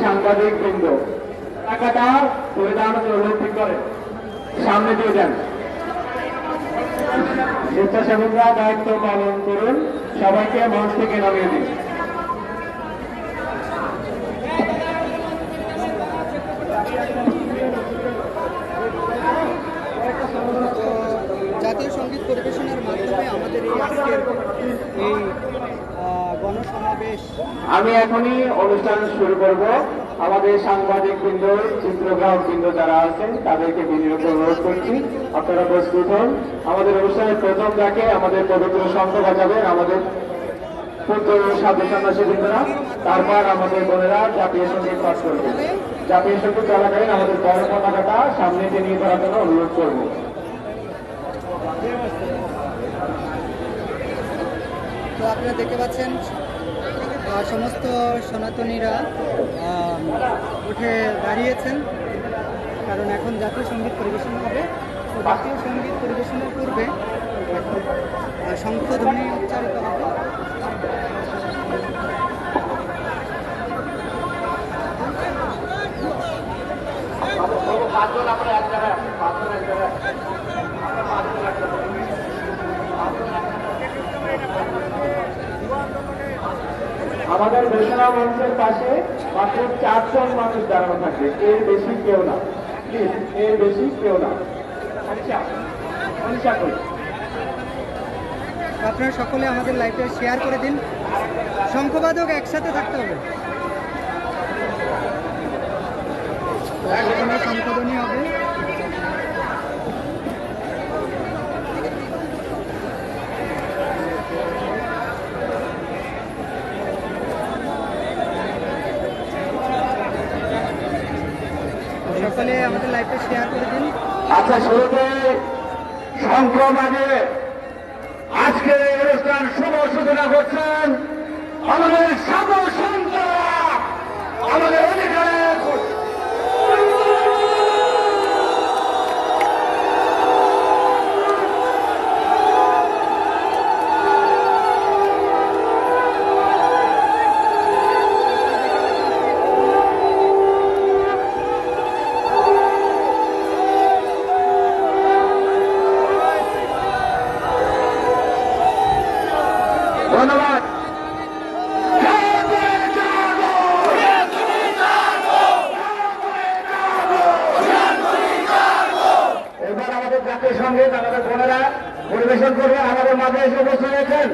সাংবাদিক বৃন্দ টাকাটা তুলে দেওয়ার জন্য অনুরোধ করে সামনে দিয়ে যান। স্বেচ্ছাসেবকরা দায়িত্ব পালন করুন, সবাইকে মঞ্চ থেকে নামিয়ে দিন। জাতীয় সঙ্গীত পরিবেশনের মাধ্যমে আমাদের এই আজকের এই গণসমাবেশ আমি এখনই অনুষ্ঠান শুরু করব। আমাদের সাংবাদিক বৃন্দ, চিত্রগ্রাহক বৃন্দ যারা আছেন তাদেরকে বিনীত অনুরোধ করছি আপনারা প্রস্তুত হন। আমাদের অনুষ্ঠানের প্রথম ডাকে আমাদের পবিত্র শঙ্খ বাজাবেন আমাদের পুত্র সাধু সন্ন্যাসী বৃন্দরা, তারপর আমাদের বোনেরা জাতীয় সঙ্গীত পাঠ করবেন। জাতীয় সঙ্গীত চলাকালীন আমাদের বড় পতাকাটা সামনে নিয়ে করার জন্য অনুরোধ করব। তো আপনারা দেখতে পাচ্ছেন সমস্ত সনাতনীরা উঠে দাঁড়িয়েছেন, কারণ এখন জাতীয় সঙ্গীত পরিবেশন হবে। তো জাতীয় সঙ্গীত পরিবেশনের পূর্বে শঙ্খধ্বনি উচ্চারিত হবে। আমাদের ঘোষণা মঞ্চের পাশে মাত্র 4 জন মানুষ দাঁড়ানো থাকবে, এর বেশি কেউ না, প্লিজ, এর বেশি কেউ না। আপনারা সকলে আমাদের লাইভটা শেয়ার করে দিন। শঙ্খবাদক একসাথে থাকতে হবে, শঙ্খধ্বনি হবে। সকলে আমাদের লাইভটা শেয়ার করে দিন। আচ্ছা, শুরুতে শঙ্খ বাজে আজকের এই অনুষ্ঠান শুভ সূচনা করছেন আমাদের সাধু সন্তরা, আমাদের অধিকারের ধন্যবাদ। এবার আমাদের জাতীয় সঙ্গীত আমাদের বোনেরা পরিবেশন করবে। আমাদের মাঝে এসে বসে রয়েছেন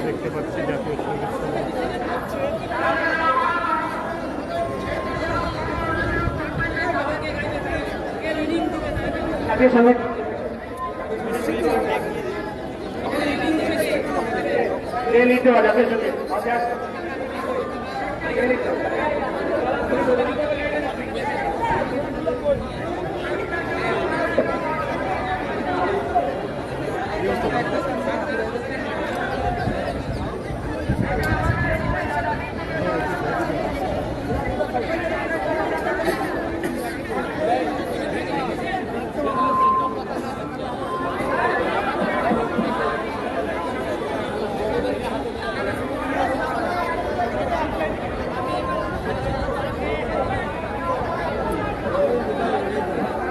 দেখতে পাচ্ছি জাতীয় সঙ্গীত জাতীয় সঙ্গীত নিতে হবে। জাতীয় সঙ্গীত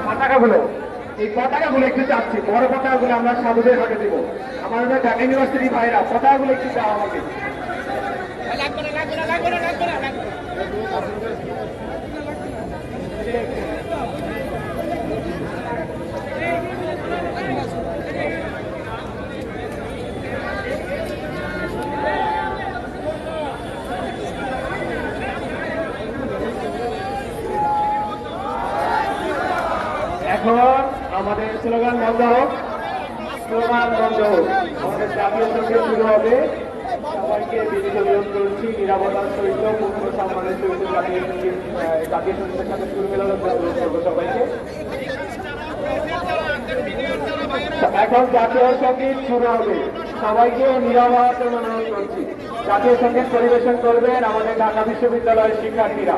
পতাকাগুলো, এই পতাকাগুলো একটু চাচ্ছি, বড় পতাকাগুলো আমরা সাধুদের হাতে দেব। আমাদের ঢাকা ইউনিভার্সিটি ভাইরা পতাকাগুলো একটু দেওয়া আমাকে। এখন আমাদের স্লোগান বন্ধ হোক, স্লোগান বন্ধ হোক। আমাদের জাতীয় সঙ্গীত শুরু হবে। সবাইকে বিনীত অনুরোধ করছি নিরাপত্তার সহিত পূর্ণ সম্মানের সহিত জাতীয় সঙ্গীতের সাথে সুর মেলানোর অনুরোধ করবো সবাইকে। এখন জাতীয় সঙ্গীত শুরু হবে, সবাইকে নিরাপত্তার অনুরোধ করছি। জাতীয় সঙ্গীত পরিবেশন করবেন আমাদের ঢাকা বিশ্ববিদ্যালয়ের শিক্ষার্থীরা।